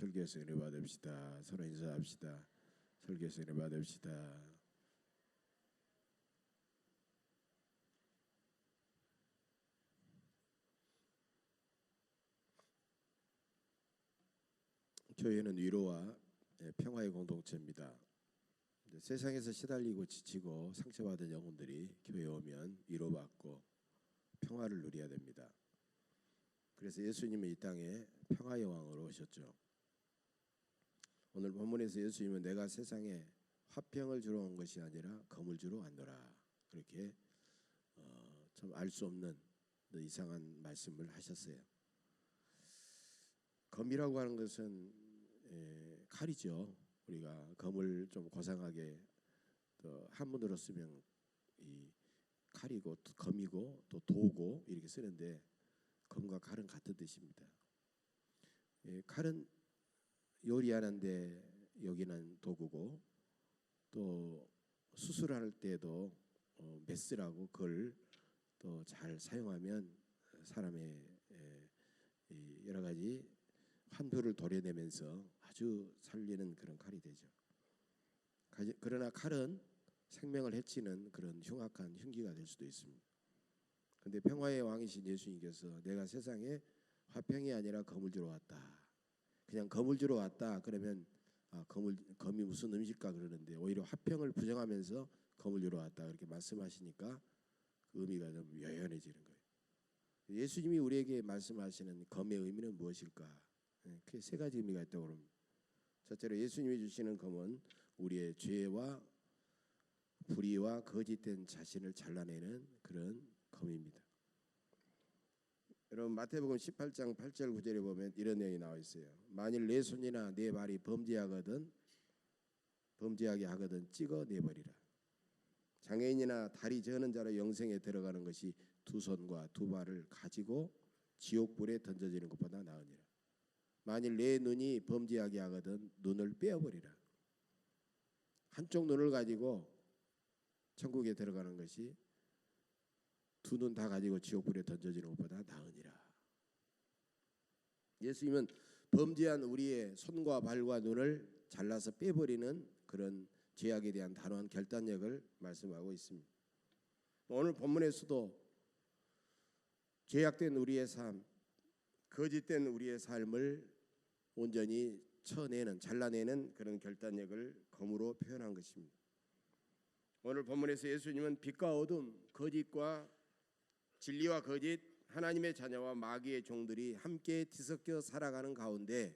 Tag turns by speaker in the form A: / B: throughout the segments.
A: 설교에서 은혜 받읍시다. 서로 인사합시다. 설교에서 은혜 받읍시다. 교회는 위로와 평화의 공동체입니다. 세상에서 시달리고 지치고 상처받은 영혼들이 교회에 오면 위로받고 평화를 누려야 됩니다. 그래서 예수님은 이 땅에 평화의 왕으로 오셨죠. 오늘 본문에서 예수님은 내가 세상에 화평을 주러 온 것이 아니라 검을 주러 왔노라, 그렇게 좀 알 수 없는 이상한 말씀을 하셨어요. 검이라고 하는 것은 칼이죠. 우리가 검을 좀 고상하게 또 한문으로 쓰면 이 칼이고 또 검이고 또 도고 이렇게 쓰는데, 검과 칼은 같은 뜻입니다. 칼은 요리하는데 여기는 도구고, 또 수술할 때도 메스라고 그걸 또 잘 사용하면 사람의 여러 가지 환부를 도려내면서 아주 살리는 그런 칼이 되죠. 그러나 칼은 생명을 해치는 그런 흉악한 흉기가 될 수도 있습니다. 그런데 평화의 왕이신 예수님께서 내가 세상에 화평이 아니라 검을 주러 왔다. 그냥 검을 주러 왔다 그러면 검이 무슨 의미일까 그러는데, 오히려 화평을 부정하면서 검을 주러 왔다 그렇게 말씀하시니까 그 의미가 좀 요연해지는 거예요. 예수님이 우리에게 말씀하시는 검의 의미는 무엇일까? 크게 세 가지 의미가 있다고 합니다. 첫째로 예수님이 주시는 검은 우리의 죄와 불의와 거짓된 자신을 잘라내는 그런 검입니다. 여러분 마태복음 18장 8절 9절에 보면 이런 내용이 나와 있어요. 만일 내 손이나 내 발이 범죄하게 하거든 찍어 내버리라. 장애인이나 다리 저는 자로 영생에 들어가는 것이 두 손과 두 발을 가지고 지옥불에 던져지는 것보다 나으니라. 만일 내 눈이 범죄하게 하거든 눈을 빼어버리라. 한쪽 눈을 가지고 천국에 들어가는 것이 두 눈 다 가지고 지옥불에 던져지는 것보다 나으니라. 예수님은 범죄한 우리의 손과 발과 눈을 잘라서 빼버리는 그런 죄악에 대한 단호한 결단력을 말씀하고 있습니다. 오늘 본문에서도 죄악된 우리의 삶, 거짓된 우리의 삶을 온전히 잘라내는 그런 결단력을 검으로 표현한 것입니다. 오늘 본문에서 예수님은 빛과 어둠, 거짓과 진리와 거짓, 하나님의 자녀와 마귀의 종들이 함께 뒤섞여 살아가는 가운데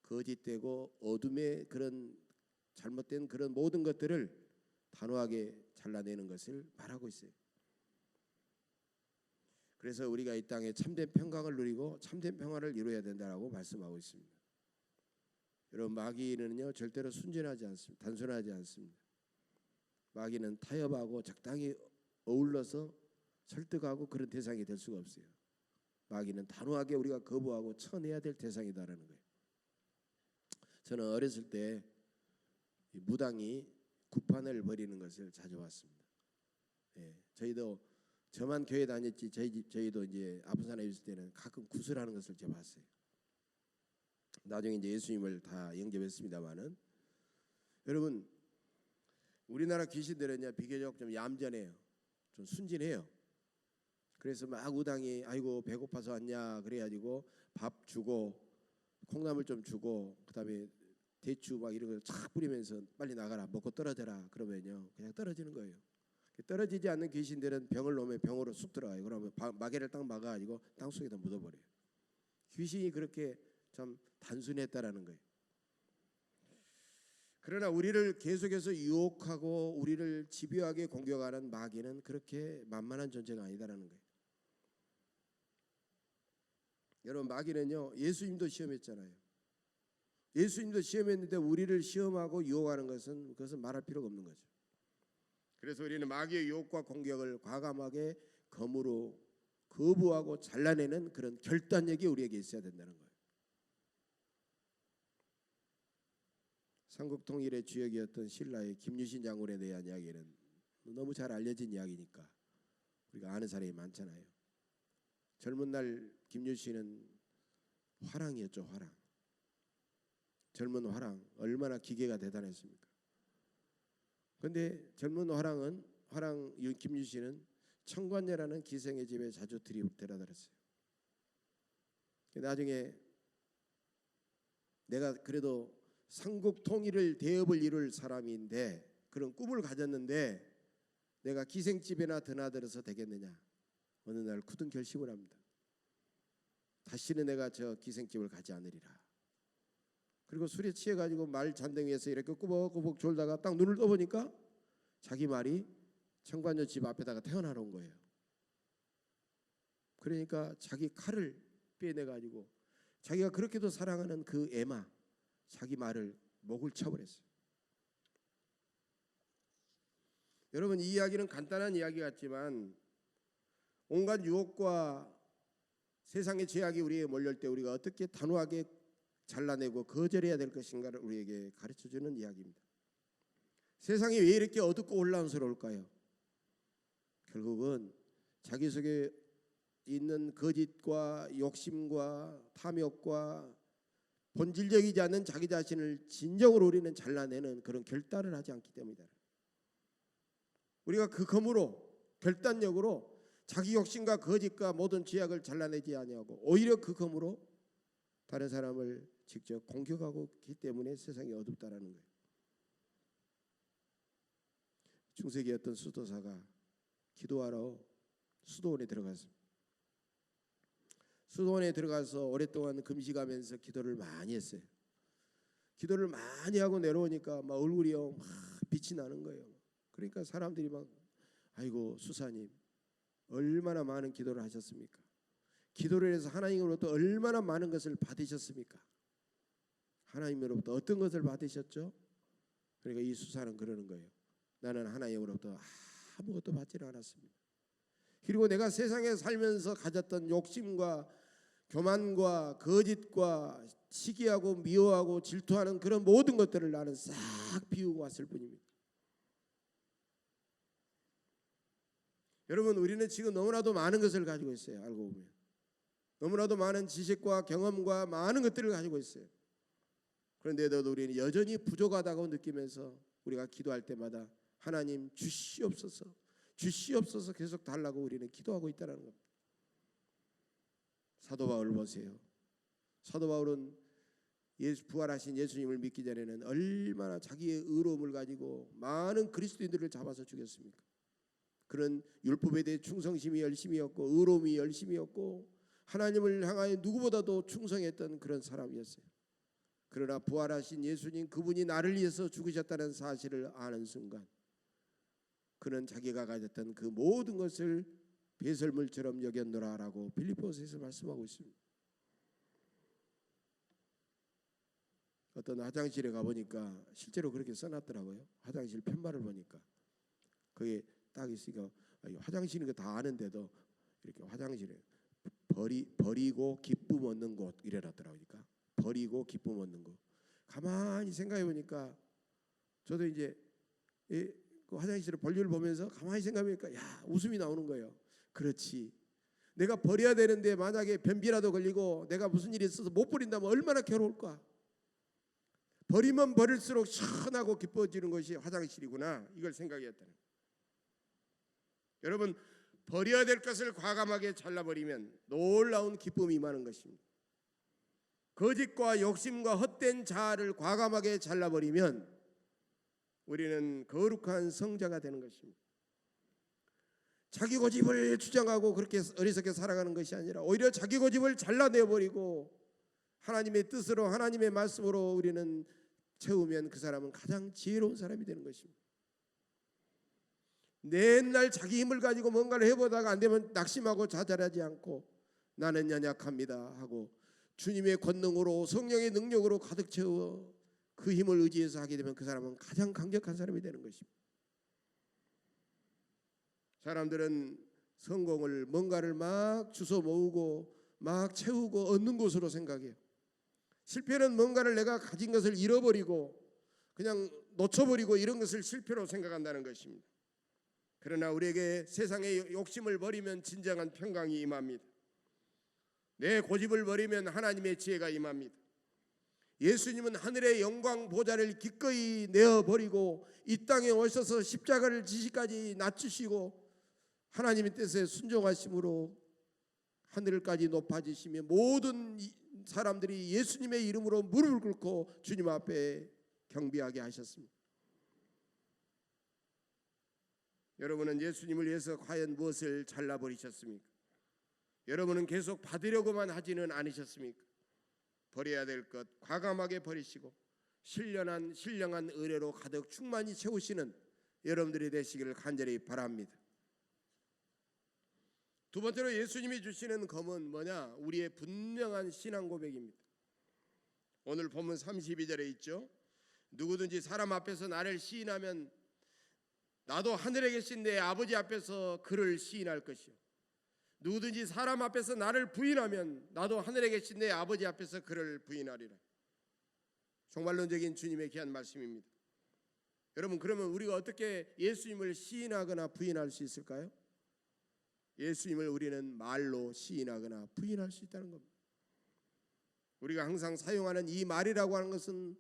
A: 거짓되고 어둠의 그런 잘못된 그런 모든 것들을 단호하게 잘라내는 것을 말하고 있어요. 그래서 우리가 이 땅에 참된 평강을 누리고 참된 평화를 이루어야 된다라고 말씀하고 있습니다. 여러분 마귀는요 절대로 순진하지 않습니다. 단순하지 않습니다. 마귀는 타협하고 적당히 어울러서 설득하고 그런 대상이 될 수가 없어요. 마귀는 단호하게 우리가 거부하고 쳐내야 될 대상이다라는 거예요. 저는 어렸을 때 무당이 구판을 벌이는 것을 자주 봤습니다. 저만 교회 다녔지 저희도 이제 아픈 사람이 있을 때는 가끔 구슬하는 것을 제가 봤어요. 나중에 이제 예수님을 다 영접했습니다만은, 여러분 우리나라 귀신들은요 비교적 좀 얌전해요. 좀 순진해요. 그래서 막 우당이 아이고 배고파서 왔냐 그래가지고 밥 주고 콩나물 좀 주고 그다음에 대추 막 이런 걸 착 뿌리면서 빨리 나가라 먹고 떨어져라 그러면요 그냥 떨어지는 거예요. 떨어지지 않는 귀신들은 병을 놓으면 병으로 쑥 들어가요. 그러면 마개를 딱 막아가지고 땅속에다 묻어버려요. 귀신이 그렇게 참 단순했다라는 거예요. 그러나 우리를 계속해서 유혹하고 우리를 집요하게 공격하는 마귀는 그렇게 만만한 존재가 아니다라는 거예요. 여러분 마귀는요 예수님도 시험했잖아요. 예수님도 시험했는데 우리를 시험하고 유혹하는 그것은 말할 필요가 없는 거죠. 그래서 우리는 마귀의 유혹과 공격을 과감하게 검으로 거부하고 잘라내는 그런 결단력이 우리에게 있어야 된다는 거예요. 삼국통일의 주역이었던 신라의 김유신 장군에 대한 이야기는 너무 잘 알려진 이야기니까 우리가 아는 사람이 많잖아요. 젊은 날 김유신은 화랑이었죠. 화랑. 젊은 화랑 얼마나 기계가 대단했습니까? 그런데 젊은 화랑 김유신은 청관녀라는 기생의 집에 자주 데려다렸어요. 나중에 내가 그래도 삼국 통일을 대업을 이룰 사람인데 그런 꿈을 가졌는데 내가 기생집에나 드나들어서 되겠느냐. 어느 날 굳은 결심을 합니다. 다시는 내가 저 기생집을 가지 않으리라. 그리고 술에 취해가지고 말 잔등 위에서 이렇게 꾸벅꾸벅 졸다가 딱 눈을 떠보니까 자기 말이 청관녀 집 앞에다가 태어나는 거예요. 그러니까 자기 칼을 빼내가지고 자기가 그렇게도 사랑하는 그 에마, 자기 말을 목을 쳐버렸어요. 여러분, 이 이야기는 간단한 이야기 같지만 온갖 유혹과 세상의 죄악이 우리에게 몰려올 때 우리가 어떻게 단호하게 잘라내고 거절해야 될 것인가를 우리에게 가르쳐주는 이야기입니다. 세상이 왜 이렇게 어둡고 혼란스러울까요? 결국은 자기 속에 있는 거짓과 욕심과 탐욕과 본질적이지 않는 자기 자신을 진정으로 우리는 잘라내는 그런 결단을 하지 않기 때문이다. 우리가 그 검으로 결단력으로 자기 욕심과 거짓과 모든 죄악을 잘라내지 아니하고 오히려 그 검으로 다른 사람을 직접 공격하고 있기 때문에 세상이 어둡다라는 거예요. 중세기 어떤 수도사가 기도하러 수도원에 들어갔습니다. 수도원에 들어가서 오랫동안 금식하면서 기도를 많이 했어요. 기도를 많이 하고 내려오니까 막 얼굴이 막 빛이 나는 거예요. 그러니까 사람들이 막 아이고 수사님 얼마나 많은 기도를 하셨습니까? 기도를 해서 하나님으로부터 얼마나 많은 것을 받으셨습니까? 하나님으로부터 어떤 것을 받으셨죠? 그러니까 이 수사는 그러는 거예요. 나는 하나님으로부터 아무것도 받지는 않았습니다. 그리고 내가 세상에 살면서 가졌던 욕심과 교만과 거짓과 시기하고 미워하고 질투하는 그런 모든 것들을 나는 싹 비우고 왔을 뿐입니다. 여러분, 우리는 지금 너무나도 많은 것을 가지고 있어요. 알고 보면 너무나도 많은 지식과 경험과 많은 것들을 가지고 있어요. 그런데도 우리는 여전히 부족하다고 느끼면서 우리가 기도할 때마다 하나님 주시옵소서 주시옵소서 계속 달라고 우리는 기도하고 있다는 겁니다. 사도 바울 보세요. 사도 바울은 부활하신 예수님을 믿기 전에는 얼마나 자기의 의로움을 가지고 많은 그리스도인들을 잡아서 죽였습니까? 그런 율법에 대해 충성심이 열심이었고 의로움이 열심이었고 하나님을 향하여 누구보다도 충성했던 그런 사람이었어요. 그러나 부활하신 예수님 그분이 나를 위해서 죽으셨다는 사실을 아는 순간 그는 자기가 가졌던 그 모든 것을 배설물처럼 여겼노라라고 빌립보서에서 말씀하고 있습니다. 어떤 화장실에 가보니까 실제로 그렇게 써놨더라고요. 화장실 편말을 보니까 거기에 딱 있으니까 화장실인 거 다 아는데도 이렇게 화장실에 버리고 기쁨 얻는 곳 이래놨더라고요. 버리고 기쁨 얻는 곳. 가만히 생각해 보니까 저도 이제 그 화장실의 볼일을 보면서 가만히 생각해보니까 웃음이 나오는 거예요. 그렇지. 내가 버려야 되는데 만약에 변비라도 걸리고 내가 무슨 일이 있어서 못 버린다면 얼마나 괴로울까. 버리면 버릴수록 시원하고 기뻐지는 것이 화장실이구나. 이걸 생각했다는 거예요. 여러분, 버려야 될 것을 과감하게 잘라버리면 놀라운 기쁨이 임하는 것입니다. 거짓과 욕심과 헛된 자아를 과감하게 잘라버리면 우리는 거룩한 성자가 되는 것입니다. 자기 고집을 주장하고 그렇게 어리석게 살아가는 것이 아니라 오히려 자기 고집을 잘라내버리고 하나님의 뜻으로 하나님의 말씀으로 우리는 채우면 그 사람은 가장 지혜로운 사람이 되는 것입니다. 맨날 자기 힘을 가지고 뭔가를 해보다가 안 되면 낙심하고 좌절하지 않고 나는 연약합니다 하고 주님의 권능으로 성령의 능력으로 가득 채워 그 힘을 의지해서 하게 되면 그 사람은 가장 강력한 사람이 되는 것입니다. 사람들은 성공을 뭔가를 막 주워 모으고 막 채우고 얻는 것으로 생각해요. 실패는 뭔가를 내가 가진 것을 잃어버리고 그냥 놓쳐버리고 이런 것을 실패로 생각한다는 것입니다. 그러나 우리에게 세상의 욕심을 버리면 진정한 평강이 임합니다. 내 고집을 버리면 하나님의 지혜가 임합니다. 예수님은 하늘의 영광 보좌를 기꺼이 내어버리고 이 땅에 오셔서 십자가를 지시까지 낮추시고 하나님의 뜻에 순종하심으로 하늘까지 높아지시며 모든 사람들이 예수님의 이름으로 무릎을 꿇고 주님 앞에 경배하게 하셨습니다. 여러분은 예수님을 위해서 과연 무엇을 잘라버리셨습니까? 여러분은 계속 받으려고만 하지는 않으셨습니까? 버려야 될 것 과감하게 버리시고 신령한 의뢰로 가득 충만히 채우시는 여러분들이 되시기를 간절히 바랍니다. 두 번째로 예수님이 주시는 검은 뭐냐? 우리의 분명한 신앙 고백입니다. 오늘 본문 32절에 있죠. 누구든지 사람 앞에서 나를 시인하면 나도 하늘에 계신 내 아버지 앞에서 그를 시인할 것이요 누구든지 사람 앞에서 나를 부인하면 나도 하늘에 계신 내 아버지 앞에서 그를 부인하리라. 종말론적인 주님의 귀한 말씀입니다. 여러분, 그러면 우리가 어떻게 예수님을 시인하거나 부인할 수 있을까요? 예수님을 우리는 말로 시인하거나 부인할 수 있다는 겁니다. 우리가 항상 사용하는 이 말이라고 하는 것은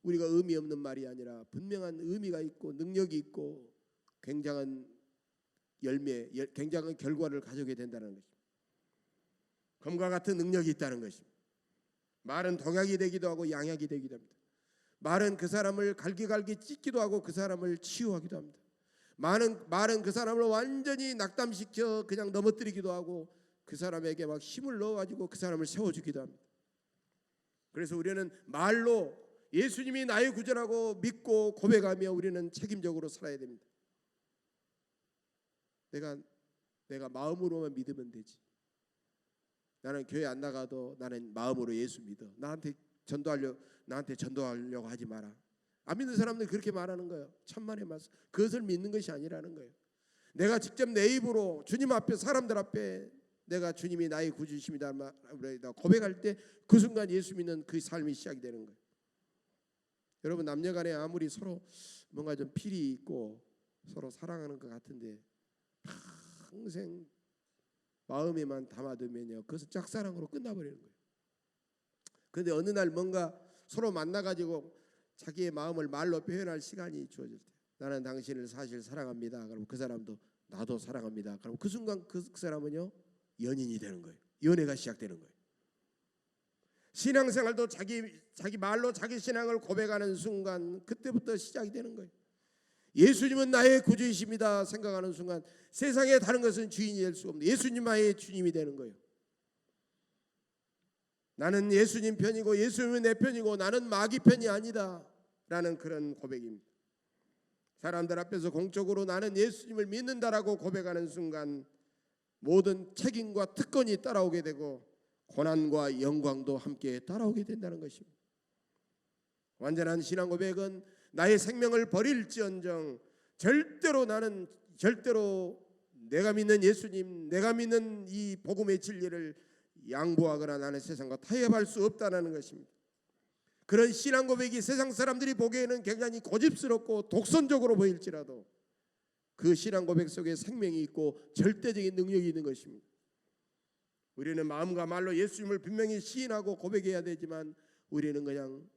A: 우리가 의미 없는 말이 아니라 분명한 의미가 있고 능력이 있고 굉장한 열매, 굉장한 결과를 가져오게 된다는 것입니다. 검과 같은 능력이 있다는 것입니다. 말은 독약이 되기도 하고 양약이 되기도 합니다. 말은 그 사람을 갈기갈기 찢기도 하고 그 사람을 치유하기도 합니다. 말은 그 사람을 완전히 낙담시켜 그냥 넘어뜨리기도 하고 그 사람에게 막 힘을 넣어가지고 그 사람을 세워주기도 합니다. 그래서 우리는 말로 예수님이 나의 구주라고 믿고 고백하며 우리는 책임적으로 살아야 됩니다. 내가 마음으로만 믿으면 되지. 나는 교회 안 나가도 나는 마음으로 예수 믿어. 나한테 전도하려고 하지 마라. 안 믿는 사람들이 그렇게 말하는 거예요. 천만의 말씀. 그것을 믿는 것이 아니라는 거예요. 내가 직접 내 입으로 주님 앞에 사람들 앞에 내가 주님이 나의 구주이십니다 고백할 때 그 순간 예수 믿는 그 삶이 시작이 되는 거예요. 여러분, 남녀간에 아무리 서로 뭔가 좀 필이 있고 서로 사랑하는 것 같은데 평생 마음에만 담아두면요 그것은 짝사랑으로 끝나버리는 거예요. 그런데 어느 날 뭔가 서로 만나가지고 자기의 마음을 말로 표현할 시간이 주어질 때 나는 당신을 사실 사랑합니다. 그럼 그 사람도 나도 사랑합니다. 그럼 그 순간 그 사람은요 연인이 되는 거예요. 연애가 시작되는 거예요. 신앙생활도 자기 말로 자기 신앙을 고백하는 순간 그때부터 시작이 되는 거예요. 예수님은 나의 구주이십니다 생각하는 순간 세상에 다른 것은 주인이 될 수 없는 예수님만의 주님이 되는 거예요. 나는 예수님 편이고 예수님은 내 편이고 나는 마귀 편이 아니다 라는 그런 고백입니다. 사람들 앞에서 공적으로 나는 예수님을 믿는다라고 고백하는 순간 모든 책임과 특권이 따라오게 되고 고난과 영광도 함께 따라오게 된다는 것입니다. 완전한 신앙 고백은 나의 생명을 버릴지언정 절대로 내가 믿는 예수님, 내가 믿는 이 복음의 진리를 양보하거나 나는 세상과 타협할 수 없다는 것입니다. 그런 신앙 고백이 세상 사람들이 보기에는 굉장히 고집스럽고 독선적으로 보일지라도 그 신앙 고백 속에 생명이 있고 절대적인 능력이 있는 것입니다. 우리는 마음과 말로 예수님을 분명히 시인하고 고백해야 되지만 우리는 그냥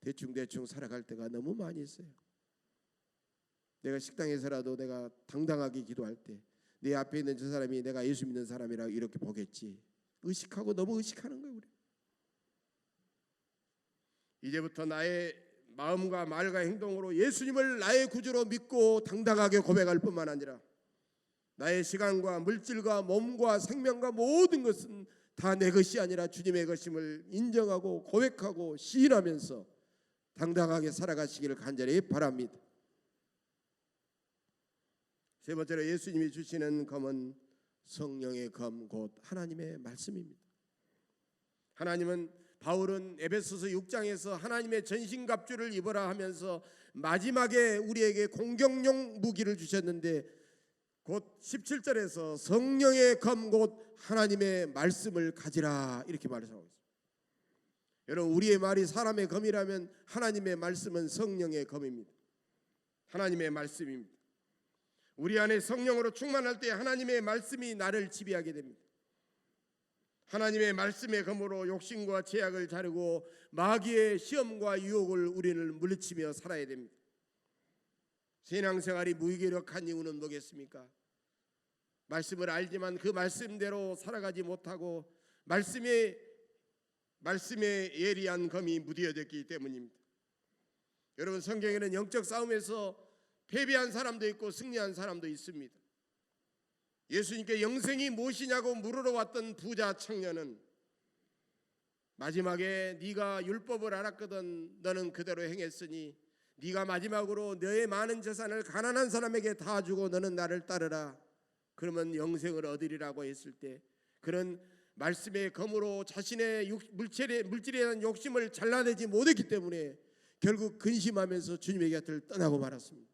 A: 대충 살아갈 때가 너무 많이 있어요. 내가 식당에서라도 내가 당당하게 기도할 때 내 앞에 있는 저 사람이 내가 예수 믿는 사람이라 이렇게 보겠지. 너무 의식하는 거예요. 우리. 이제부터 나의 마음과 말과 행동으로 예수님을 나의 구주로 믿고 당당하게 고백할 뿐만 아니라 나의 시간과 물질과 몸과 생명과 모든 것은 다 내 것이 아니라 주님의 것임을 인정하고 고백하고 시인하면서 당당하게 살아가시기를 간절히 바랍니다. 세 번째로 예수님이 주시는 검은 성령의 검 곧 하나님의 말씀입니다. 바울은 에베소서 6장에서 하나님의 전신갑주를 입어라 하면서 마지막에 우리에게 공격용 무기를 주셨는데 곧 17절에서 성령의 검 곧 하나님의 말씀을 가지라 이렇게 말하고 있습니다. 여러분, 우리의 말이 사람의 검이라면 하나님의 말씀은 성령의 검입니다. 하나님의 말씀입니다. 우리 안에 성령으로 충만할 때 하나님의 말씀이 나를 지배하게 됩니다. 하나님의 말씀의 검으로 욕심과 죄악을 자르고 마귀의 시험과 유혹을 우리는 물리치며 살아야 됩니다. 신앙생활이 무기력한 이유는 뭐겠습니까? 말씀을 알지만 그 말씀대로 살아가지 못하고 말씀에 예리한 검이 무뎌졌기 때문입니다. 여러분, 성경에는 영적 싸움에서 패배한 사람도 있고 승리한 사람도 있습니다. 예수님께 영생이 무엇이냐고 물으러 왔던 부자 청년은 마지막에 네가 율법을 알았거든 너는 그대로 행했으니 네가 마지막으로 너의 많은 재산을 가난한 사람에게 다 주고 너는 나를 따르라. 그러면 영생을 얻으리라고 했을 때 그런 말씀의 검으로 자신의 물질에 대한 욕심을 잘라내지 못했기 때문에 결국 근심하면서 주님의 곁을 떠나고 말았습니다.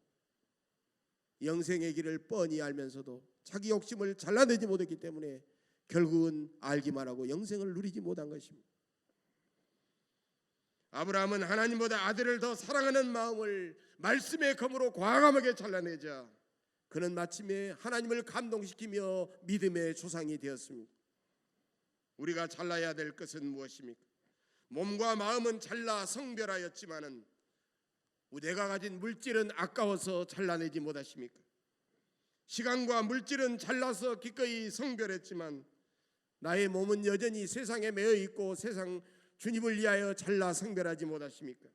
A: 영생의 길을 뻔히 알면서도 자기 욕심을 잘라내지 못했기 때문에 결국은 알기만 하고 영생을 누리지 못한 것입니다. 아브라함은 하나님보다 아들을 더 사랑하는 마음을 말씀의 검으로 과감하게 잘라내자 그는 마침내 하나님을 감동시키며 믿음의 조상이 되었습니다. 우리가 잘라야 될 것은 무엇입니까? 몸과 마음은 잘라 성별하였지만은 내가 가진 물질은 아까워서 잘라내지 못하십니까? 시간과 물질은 잘라서 기꺼이 성별했지만 나의 몸은 여전히 세상에 매여 있고 세상 주님을 위하여 잘라 성별하지 못하십니까?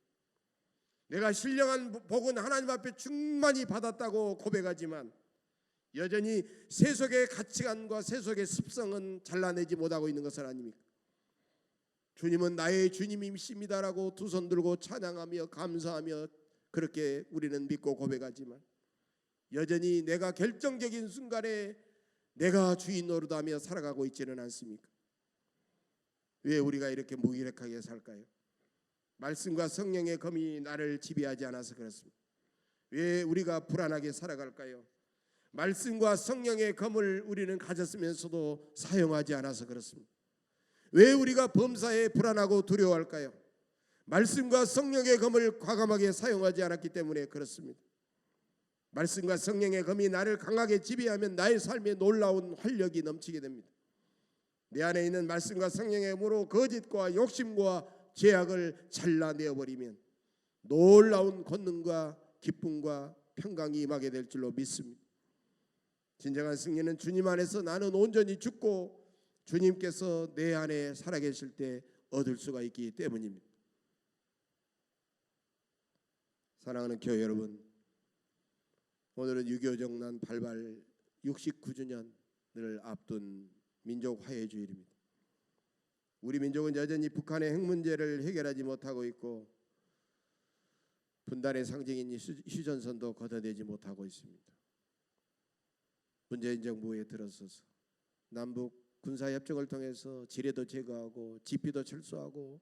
A: 내가 신령한 복은 하나님 앞에 충만히 받았다고 고백하지만 여전히 세속의 가치관과 세속의 습성은 잘라내지 못하고 있는 것은 아닙니까? 주님은 나의 주님이십니다라고 두 손 들고 찬양하며 감사하며 그렇게 우리는 믿고 고백하지만 여전히 내가 결정적인 순간에 내가 주인 노릇하며 살아가고 있지는 않습니까? 왜 우리가 이렇게 무기력하게 살까요? 말씀과 성령의 검이 나를 지배하지 않아서 그렇습니다. 왜 우리가 불안하게 살아갈까요? 말씀과 성령의 검을 우리는 가졌으면서도 사용하지 않아서 그렇습니다. 왜 우리가 범사에 불안하고 두려워할까요? 말씀과 성령의 검을 과감하게 사용하지 않았기 때문에 그렇습니다. 말씀과 성령의 검이 나를 강하게 지배하면 나의 삶에 놀라운 활력이 넘치게 됩니다. 내 안에 있는 말씀과 성령의 검으로 거짓과 욕심과 죄악을 잘라내어버리면 놀라운 권능과 기쁨과 평강이 임하게 될 줄로 믿습니다. 진정한 승리는 주님 안에서 나는 온전히 죽고 주님께서 내 안에 살아계실 때 얻을 수가 있기 때문입니다. 사랑하는 교회 여러분, 오늘은 6.25 정난 발발 69주년을 앞둔 민족 화해 주일입니다. 우리 민족은 여전히 북한의 핵 문제를 해결하지 못하고 있고 분단의 상징인 휴전선도 걷어내지 못하고 있습니다. 문재인 정부에 들어서서 남북 군사협정을 통해서 지뢰도 제거하고 지피도 철수하고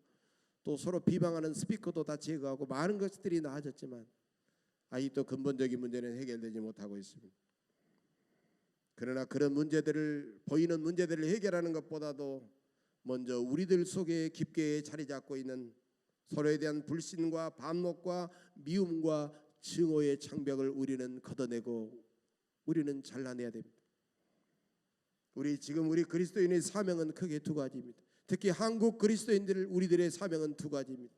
A: 또 서로 비방하는 스피커도 다 제거하고 많은 것들이 나아졌지만 아직도 근본적인 문제는 해결되지 못하고 있습니다. 그러나 그런 보이는 문제들을 해결하는 것보다도 먼저 우리들 속에 깊게 자리 잡고 있는 서로에 대한 불신과 반목과 미움과 증오의 창벽을 우리는 걷어내고 우리는 잘라내야 됩니다. 우리 그리스도인의 사명은 크게 두 가지입니다. 특히 한국 우리들의 사명은 두 가지입니다.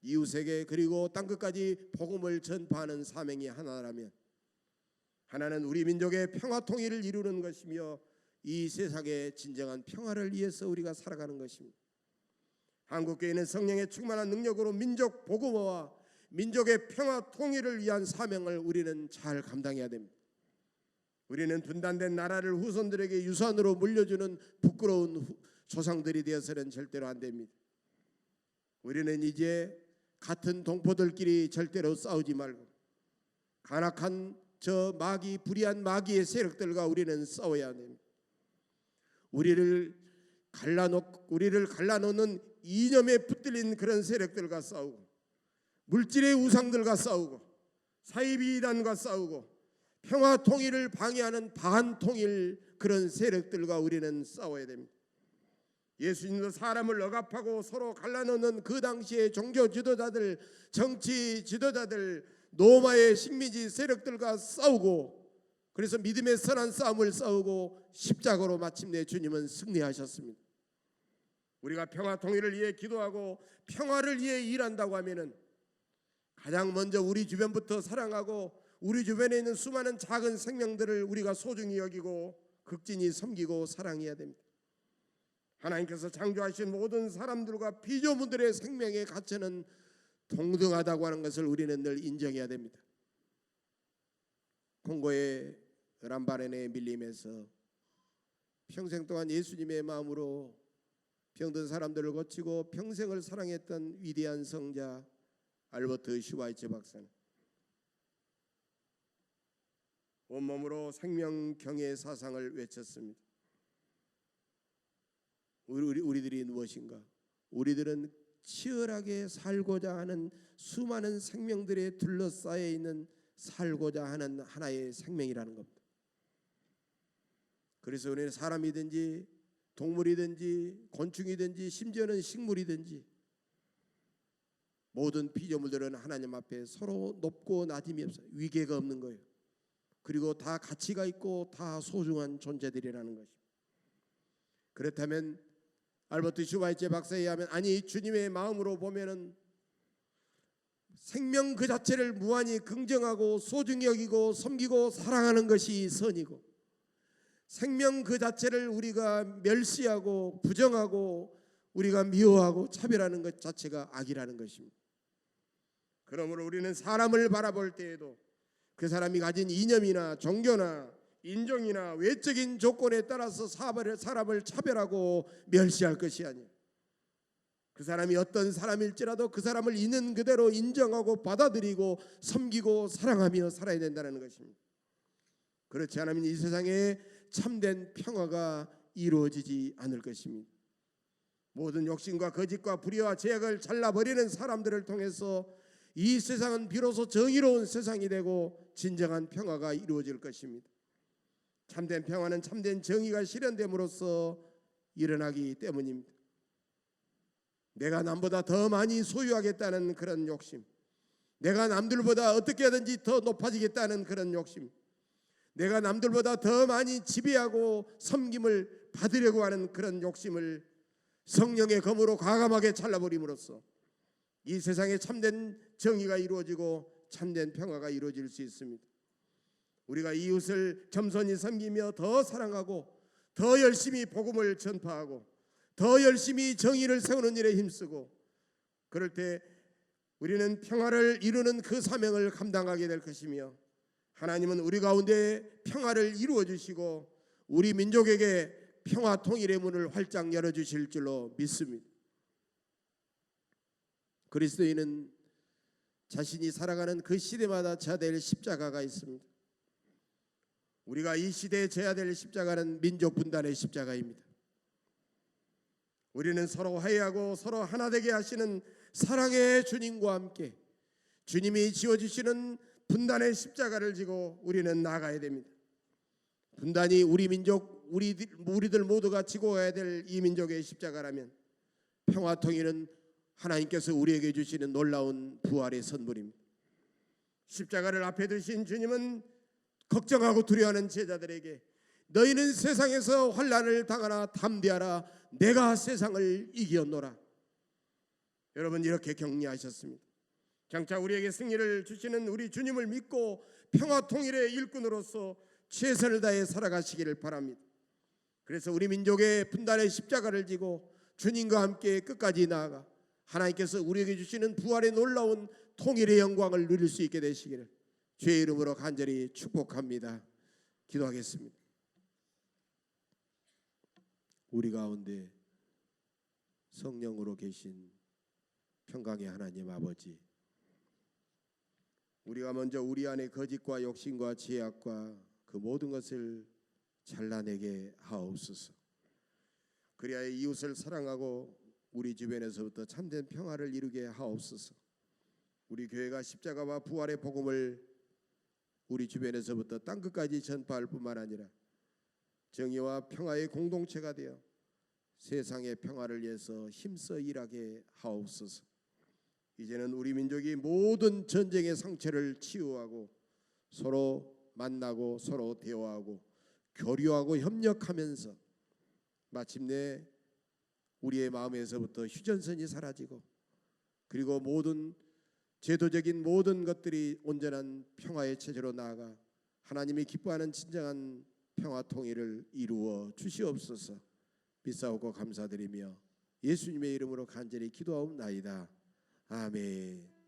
A: 이웃에게 그리고 땅끝까지 복음을 전파하는 사명이 하나라면 하나는 우리 민족의 평화 통일을 이루는 것이며 이 세상의 진정한 평화를 위해서 우리가 살아가는 것입니다. 한국교회는 성령의 충만한 능력으로 민족 복음화와 민족의 평화 통일을 위한 사명을 우리는 잘 감당해야 됩니다. 우리는 분단된 나라를 후손들에게 유산으로 물려주는 부끄러운 조상들이 되어서는 절대로 안 됩니다. 우리는 이제 같은 동포들끼리 절대로 싸우지 말고 간악한 불의한 마귀의 세력들과 우리는 싸워야 됩니다. 우리를 갈라놓는 이념에 붙들린 그런 세력들과 싸우고 물질의 우상들과 싸우고 사이비단과 싸우고 평화 통일을 방해하는 반통일 그런 세력들과 우리는 싸워야 됩니다. 예수님도 사람을 억압하고 서로 갈라놓는 그 당시의 종교 지도자들, 정치 지도자들, 로마의 식민지 세력들과 싸우고 그래서 믿음의 선한 싸움을 싸우고 십자가로 마침내 주님은 승리하셨습니다. 우리가 평화 통일을 위해 기도하고 평화를 위해 일한다고 하면은 가장 먼저 우리 주변부터 사랑하고 우리 주변에 있는 수많은 작은 생명들을 우리가 소중히 여기고 극진히 섬기고 사랑해야 됩니다. 하나님께서 창조하신 모든 사람들과 피조물들의 생명의 가치는 동등하다고 하는 것을 우리는 늘 인정해야 됩니다. 콩고의 람바렌에 밀림에서 평생 동안 예수님의 마음으로 병든 사람들을 고치고 평생을 사랑했던 위대한 성자 알버트 슈바이처 박사는 온몸으로 생명경의 사상을 외쳤습니다. 우리들이 무엇인가? 우리들은 치열하게 살고자 하는 수많은 생명들에 둘러싸여 있는 살고자 하는 하나의 생명이라는 겁니다. 그래서 우리는 사람이든지 동물이든지 곤충이든지 심지어는 식물이든지 모든 피조물들은 하나님 앞에 서로 높고 낮음이 없어요. 위계가 없는 거예요. 그리고 다 가치가 있고 다 소중한 존재들이라는 것입니다. 그렇다면 알버트 슈바이처 박사에 의하면 아니 주님의 마음으로 보면은 생명 그 자체를 무한히 긍정하고 소중히 여기고 섬기고 사랑하는 것이 선이고 생명 그 자체를 우리가 멸시하고 부정하고 우리가 미워하고 차별하는 것 자체가 악이라는 것입니다. 그러므로 우리는 사람을 바라볼 때에도 그 사람이 가진 이념이나 종교나 인종이나 외적인 조건에 따라서 사람을 차별하고 멸시할 것이 아니에요. 그 사람이 어떤 사람일지라도 그 사람을 있는 그대로 인정하고 받아들이고 섬기고 사랑하며 살아야 된다는 것입니다. 그렇지 않으면 이 세상에 참된 평화가 이루어지지 않을 것입니다. 모든 욕심과 거짓과 불의와 죄악을 잘라버리는 사람들을 통해서 이 세상은 비로소 정의로운 세상이 되고 진정한 평화가 이루어질 것입니다. 참된 평화는 참된 정의가 실현됨으로써 일어나기 때문입니다. 내가 남보다 더 많이 소유하겠다는 그런 욕심, 내가 남들보다 어떻게 하든지 더 높아지겠다는 그런 욕심, 내가 남들보다 더 많이 지배하고 섬김을 받으려고 하는 그런 욕심을 성령의 검으로 과감하게 잘라버림으로써 이 세상에 참된 정의가 이루어지고 참된 평화가 이루어질 수 있습니다. 우리가 이웃을 겸손히 섬기며 더 사랑하고 더 열심히 복음을 전파하고 더 열심히 정의를 세우는 일에 힘쓰고 그럴 때 우리는 평화를 이루는 그 사명을 감당하게 될 것이며 하나님은 우리 가운데 평화를 이루어 주시고 우리 민족에게 평화 통일의 문을 활짝 열어주실 줄로 믿습니다. 그리스도인은 자신이 살아가는 그 시대마다 져야 될 십자가가 있습니다. 우리가 이 시대에 져야 될 십자가는 민족 분단의 십자가입니다. 우리는 서로 화해하고 서로 하나 되게 하시는 사랑의 주님과 함께 주님이 지어주시는 분단의 십자가를 지고 우리는 나아가야 됩니다. 분단이 우리 민족, 우리들 모두가 지고 가야 될 이 민족의 십자가라면 평화 통일은 하나님께서 우리에게 주시는 놀라운 부활의 선물입니다. 십자가를 앞에 두신 주님은 걱정하고 두려워하는 제자들에게 너희는 세상에서 환난을 당하나 담대하라 내가 세상을 이겼노라. 여러분 이렇게 격려하셨습니다. 장차 우리에게 승리를 주시는 우리 주님을 믿고 평화 통일의 일꾼으로서 최선을 다해 살아가시기를 바랍니다. 그래서 우리 민족의 분단의 십자가를 지고 주님과 함께 끝까지 나아가 하나님께서 우리에게 주시는 부활의 놀라운 통일의 영광을 누릴 수 있게 되시기를 주의 이름으로 간절히 축복합니다. 기도하겠습니다. 우리 가운데 성령으로 계신 평강의 하나님 아버지, 우리가 먼저 우리 안에 거짓과 욕심과 죄악과 그 모든 것을 잘라내게 하옵소서. 그리하여 이웃을 사랑하고 우리 주변에서부터 참된 평화를 이루게 하옵소서. 우리 교회가 십자가와 부활의 복음을 우리 주변에서부터 땅끝까지 전파할 뿐만 아니라 정의와 평화의 공동체가 되어 세상의 평화를 위해서 힘써 일하게 하옵소서. 이제는 우리 민족이 모든 전쟁의 상처를 치유하고 서로 만나고 서로 대화하고 교류하고 협력하면서 마침내 우리의 마음에서부터 휴전선이 사라지고 그리고 모든 제도적인 모든 것들이 온전한 평화의 체제로 나아가 하나님이 기뻐하는 진정한 평화 통일을 이루어 주시옵소서. 믿사오고 감사드리며 예수님의 이름으로 간절히 기도하옵나이다. 아멘.